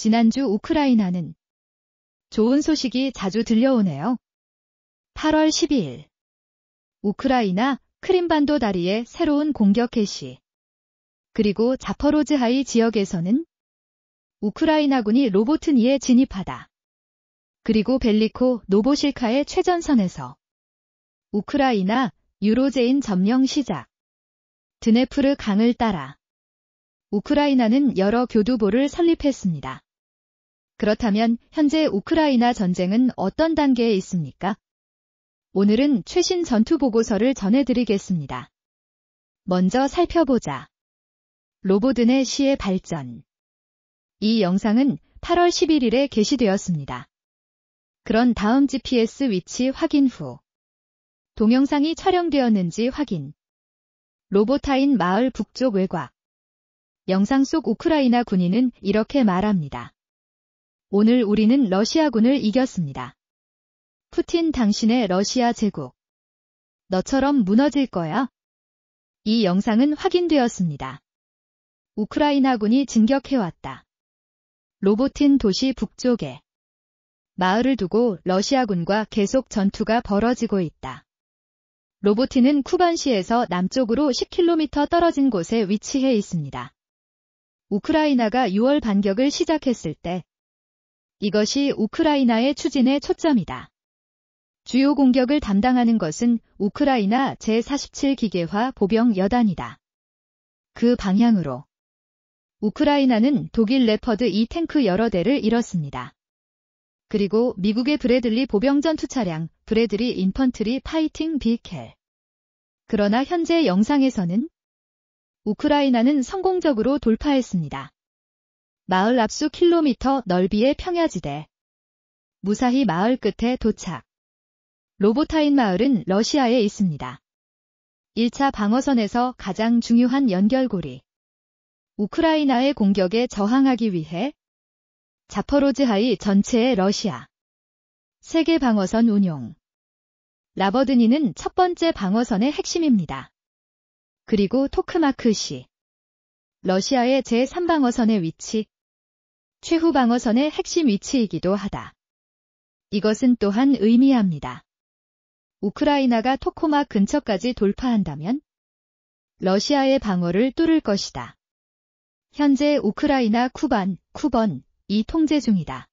지난주 우크라이나는 좋은 소식이 자주 들려오네요. 8월 12일 우크라이나 크림반도 다리의 새로운 공격 개시. 그리고 자포로즈하이 지역에서는 우크라이나군이 로보트니에 진입하다. 그리고 벨리코 노보실카의 최전선에서 우크라이나 유로제인 점령 시작. 드네프르 강을 따라 우크라이나는 여러 교두보를 설립했습니다. 그렇다면 현재 우크라이나 전쟁은 어떤 단계에 있습니까? 오늘은 최신 전투 보고서를 전해드리겠습니다. 먼저 살펴보자. 로보드네 시의 발전. 이 영상은 8월 11일에 게시되었습니다. 그런 다음 GPS 위치 확인 후 동영상이 촬영되었는지 확인. 로보타인 마을 북쪽 외곽. 영상 속 우크라이나 군인은 이렇게 말합니다. 오늘 우리는 러시아군을 이겼습니다. 푸틴 당신의 러시아 제국. 너처럼 무너질 거야. 이 영상은 확인되었습니다. 우크라이나군이 진격해왔다. 로보틴 도시 북쪽에 마을을 두고 러시아군과 계속 전투가 벌어지고 있다. 로보틴은 쿠반시에서 남쪽으로 10km 떨어진 곳에 위치해 있습니다. 우크라이나가 6월 반격을 시작했을 때 이것이 우크라이나의 추진의 초점이다. 주요 공격을 담당하는 것은 우크라이나 제47기계화 보병 여단이다. 그 방향으로 우크라이나는 독일 레퍼드 2탱크 여러 대를 잃었습니다. 그리고 미국의 브래들리 보병 전투 차량 브래들리 인펀트리 파이팅 비켈. 그러나 현재 영상에서는 우크라이나는 성공적으로 돌파했습니다. 마을 앞수 킬로미터 넓이의 평야지대. 무사히 마을 끝에 도착. 로보타인 마을은 러시아에 있습니다. 1차 방어선에서 가장 중요한 연결고리. 우크라이나의 공격에 저항하기 위해 자포로즈하이 전체의 러시아 세계 방어선 운용. 라버드니는 첫 번째 방어선의 핵심입니다. 그리고 토크마크시. 러시아의 제3방어선의 위치. 최후 방어선의 핵심 위치이기도 하다. 이것은 또한 의미합니다. 우크라이나가 토코막 근처까지 돌파한다면 러시아의 방어를 뚫을 것이다. 현재 우크라이나 쿠번,이 통제 중이다.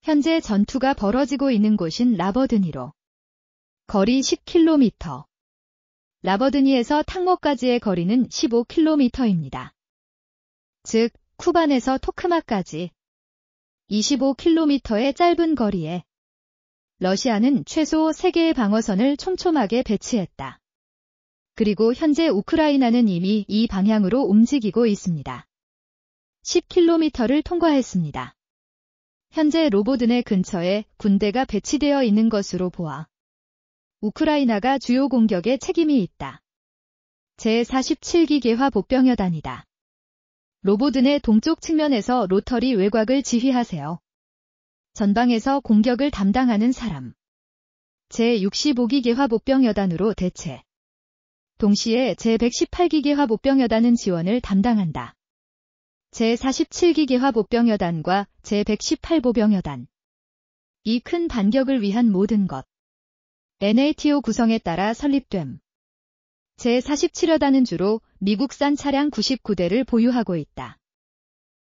현재 전투가 벌어지고 있는 곳인 라버드니로. 거리 10km. 라버드니에서 탕모까지의 거리는 15km입니다. 즉, 쿠반에서 토크마까지 25km의 짧은 거리에 러시아는 최소 3개의 방어선을 촘촘하게 배치했다. 그리고 현재 우크라이나는 이미 이 방향으로 움직이고 있습니다. 10km를 통과했습니다. 현재 로보드네 근처에 군대가 배치되어 있는 것으로 보아 우크라이나가 주요 공격에 책임이 있다. 제47기계화 복병여단이다. 로보드네 동쪽 측면에서 로터리 외곽을 지휘하세요. 전방에서 공격을 담당하는 사람. 제65기계화 복병여단으로 대체. 동시에 제118기계화 복병여단은 지원을 담당한다. 제47기계화 복병여단과 제118보병여단. 이 큰 반격을 위한 모든 것. NATO 구성에 따라 설립됨. 제47여단은 주로 미국산 차량 99대를 보유하고 있다.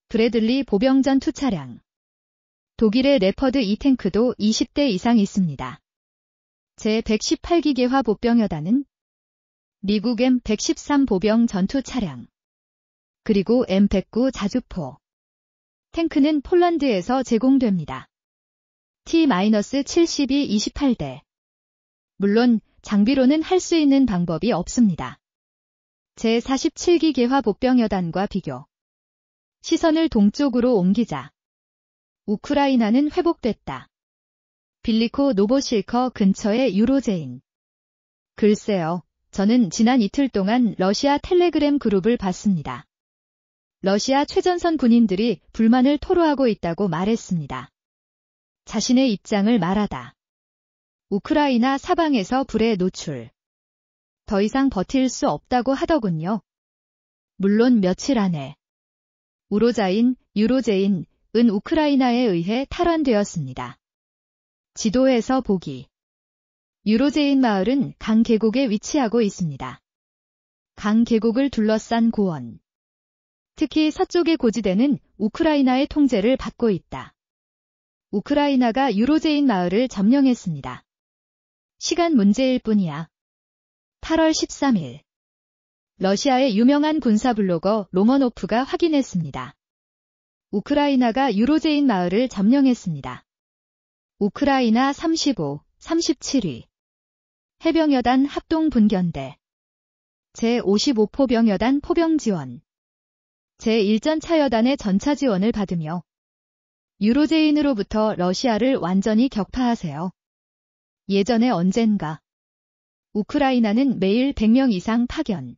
브래들리 보병전 투 차량. 독일의 레퍼드 2탱크도 20대 이상 있습니다. 제118기계화 복병여단은 미국 M113 보병 전투 차량. 그리고 M109 자주포. 탱크는 폴란드에서 제공됩니다. T-72 28대. 물론 장비로는 할 수 있는 방법이 없습니다. 제47기계화 복병여단과 비교. 시선을 동쪽으로 옮기자. 우크라이나는 회복됐다. 빌리코 노보실커 근처의 유로제인. 글쎄요, 저는 지난 이틀 동안 러시아 텔레그램 그룹을 봤습니다. 러시아 최전선 군인들이 불만을 토로하고 있다고 말했습니다. 자신의 입장을 말하다. 우크라이나 사방에서 불에 노출. 더 이상 버틸 수 없다고 하더군요. 물론 며칠 안에 우로자인, 유로제인, 우크라이나에 의해 탈환되었습니다. 지도에서 보기. 유로제인 마을은 강 계곡에 위치하고 있습니다. 강 계곡을 둘러싼 고원. 특히 서쪽의 고지대는 우크라이나의 통제를 받고 있다. 우크라이나가 유로제인 마을을 점령했습니다. 시간 문제일 뿐이야. 8월 13일. 러시아의 유명한 군사 블로거 로머노프가 확인했습니다. 우크라이나가 유로제인 마을을 점령했습니다. 우크라이나 35, 37위. 해병여단 합동분견대. 제55포병여단 포병지원. 제1전차여단의 전차 지원을 받으며 유로제인으로부터 러시아를 완전히 격파하세요. 예전에 언젠가 우크라이나는 매일 100명 이상 파견.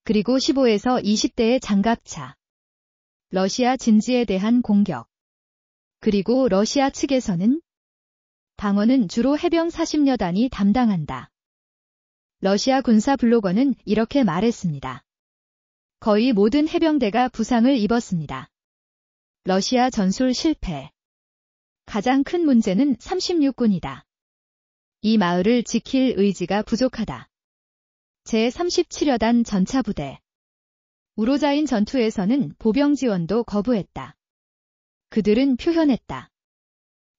그리고 15에서 20대의 장갑차. 러시아 진지에 대한 공격. 그리고 러시아 측에서는 방어는 주로 해병 40여단이 담당한다. 러시아 군사 블로거는 이렇게 말했습니다. 거의 모든 해병대가 부상을 입었습니다. 러시아 전술 실패. 가장 큰 문제는 36군이다. 이 마을을 지킬 의지가 부족하다. 제37여단 전차부대. 우로자인 전투에서는 보병 지원도 거부했다. 그들은 표현했다.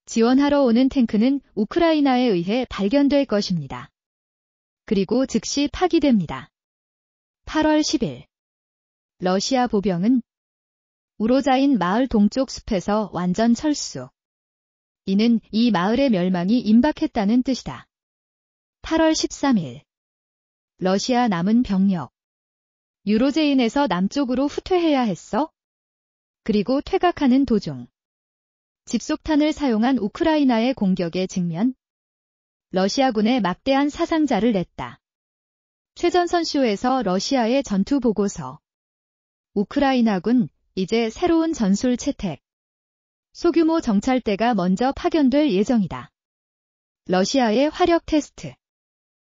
지원하러 오는 탱크는 우크라이나에 의해 발견될 것입니다. 그리고 즉시 파기됩니다. 8월 10일. 러시아 보병은 우로자인 마을 동쪽 숲에서 완전 철수. 이는 이 마을의 멸망이 임박했다는 뜻이다. 8월 13일. 러시아 남은 병력. 유로제인에서 남쪽으로 후퇴해야 했어? 그리고 퇴각하는 도중. 집속탄을 사용한 우크라이나의 공격에 직면. 러시아군의 막대한 사상자를 냈다. 최전선쇼에서 러시아의 전투 보고서. 우크라이나군 이제 새로운 전술 채택. 소규모 정찰대가 먼저 파견될 예정이다. 러시아의 화력 테스트.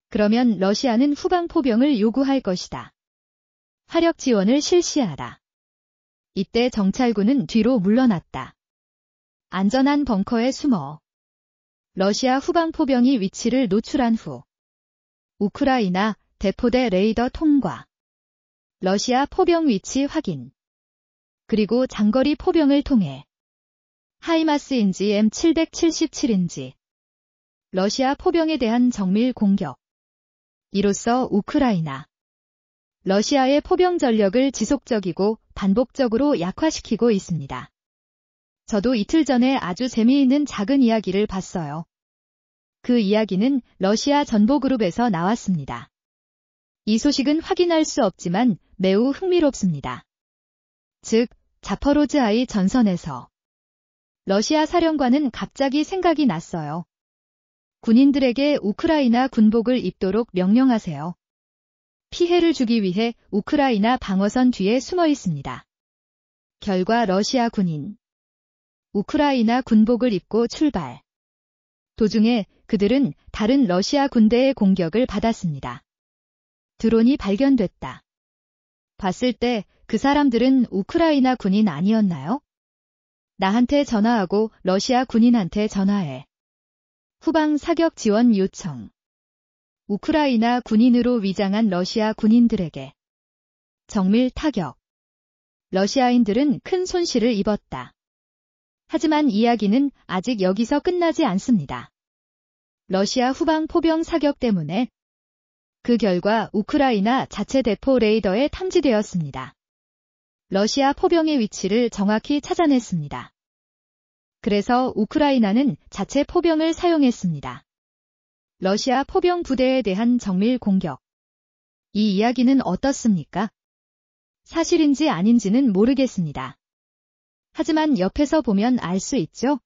그러면 러시아는 후방 포병을 요구할 것이다. 화력 지원을 실시하라. 이때 정찰군은 뒤로 물러났다. 안전한 벙커에 숨어. 러시아 후방 포병이 위치를 노출한 후 우크라이나 대포대 레이더 통과. 러시아 포병 위치 확인. 그리고 장거리 포병을 통해 하이마스인지 M777인지 러시아 포병에 대한 정밀 공격. 이로써 우크라이나 러시아의 포병 전력을 지속적이고 반복적으로 약화시키고 있습니다. 저도 이틀 전에 아주 재미있는 작은 이야기를 봤어요. 그 이야기는 러시아 전보그룹에서 나왔습니다. 이 소식은 확인할 수 없지만 매우 흥미롭습니다. 즉, 자퍼로즈아이 전선에서 러시아 사령관은 갑자기 생각이 났어요. 군인들에게 우크라이나 군복을 입도록 명령하세요. 피해를 주기 위해 우크라이나 방어선 뒤에 숨어 있습니다. 결과 러시아 군인. 우크라이나 군복을 입고 출발. 도중에 그들은 다른 러시아 군대의 공격을 받았습니다. 드론이 발견됐다. 봤을 때 그 사람들은 우크라이나 군인 아니었나요? 나한테 전화하고 러시아 군인한테 전화해. 후방 사격 지원 요청. 우크라이나 군인으로 위장한 러시아 군인들에게 정밀 타격. 러시아인들은 큰 손실을 입었다. 하지만 이야기는 아직 여기서 끝나지 않습니다. 러시아 후방 포병 사격 때문에 그 결과 우크라이나 자체 대포 레이더에 탐지되었습니다. 러시아 포병의 위치를 정확히 찾아냈습니다. 그래서 우크라이나는 자체 포병을 사용했습니다. 러시아 포병 부대에 대한 정밀 공격. 이 이야기는 어떻습니까? 사실인지 아닌지는 모르겠습니다. 하지만 옆에서 보면 알 수 있죠?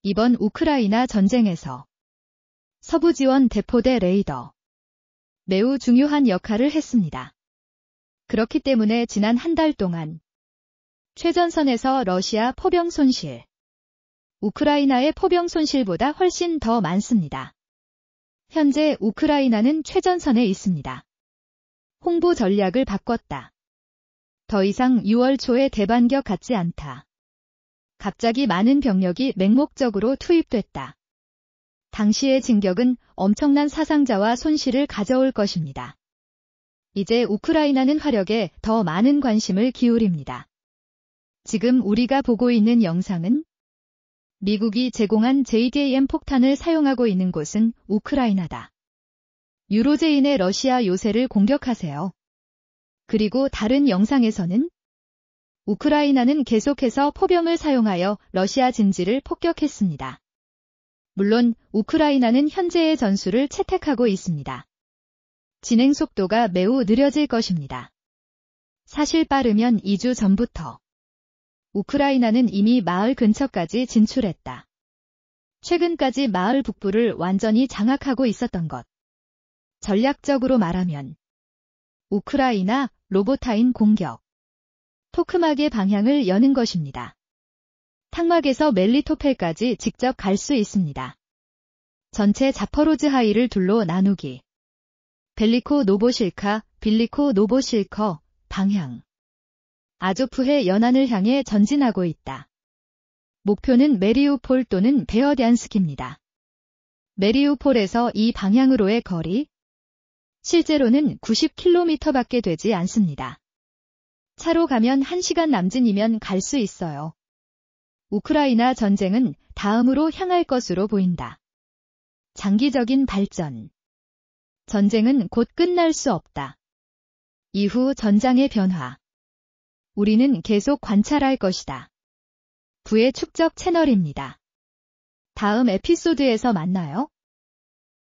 이번 우크라이나 전쟁에서 서부 지원 대포대 레이더. 매우 중요한 역할을 했습니다. 그렇기 때문에 지난 한 달 동안 최전선에서 러시아 포병 손실, 우크라이나의 포병 손실보다 훨씬 더 많습니다. 현재 우크라이나는 최전선에 있습니다. 홍보 전략을 바꿨다. 더 이상 6월 초의 대반격 같지 않다. 갑자기 많은 병력이 맹목적으로 투입됐다. 당시의 진격은 엄청난 사상자와 손실을 가져올 것입니다. 이제 우크라이나는 화력에 더 많은 관심을 기울입니다. 지금 우리가 보고 있는 영상은 미국이 제공한 JDAM 폭탄을 사용하고 있는 곳은 우크라이나다. 유로제인의 러시아 요새를 공격하세요. 그리고 다른 영상에서는 우크라이나는 계속해서 포병을 사용하여 러시아 진지를 폭격했습니다. 물론 우크라이나는 현재의 전술을 채택하고 있습니다. 진행 속도가 매우 느려질 것입니다. 사실 빠르면 2주 전부터 우크라이나는 이미 마을 근처까지 진출했다. 최근까지 마을 북부를 완전히 장악하고 있었던 것. 전략적으로 말하면 우크라이나 로보타인 공격, 토크막의 방향을 여는 것입니다. 탁막에서 멜리토펠까지 직접 갈 수 있습니다. 전체 자퍼로즈하이를 둘로 나누기. 벨리코 노보실카, 빌리코 노보실커, 방향. 아조프해 연안을 향해 전진하고 있다. 목표는 메리우폴 또는 베어럈스키입니다. 메리우폴에서 이 방향으로의 거리, 실제로는 90km밖에 되지 않습니다. 차로 가면 1시간 남짓이면 갈 수 있어요. 우크라이나 전쟁은 다음으로 향할 것으로 보인다. 장기적인 발전. 전쟁은 곧 끝날 수 없다. 이후 전장의 변화. 우리는 계속 관찰할 것이다. 부의 축적 채널입니다. 다음 에피소드에서 만나요.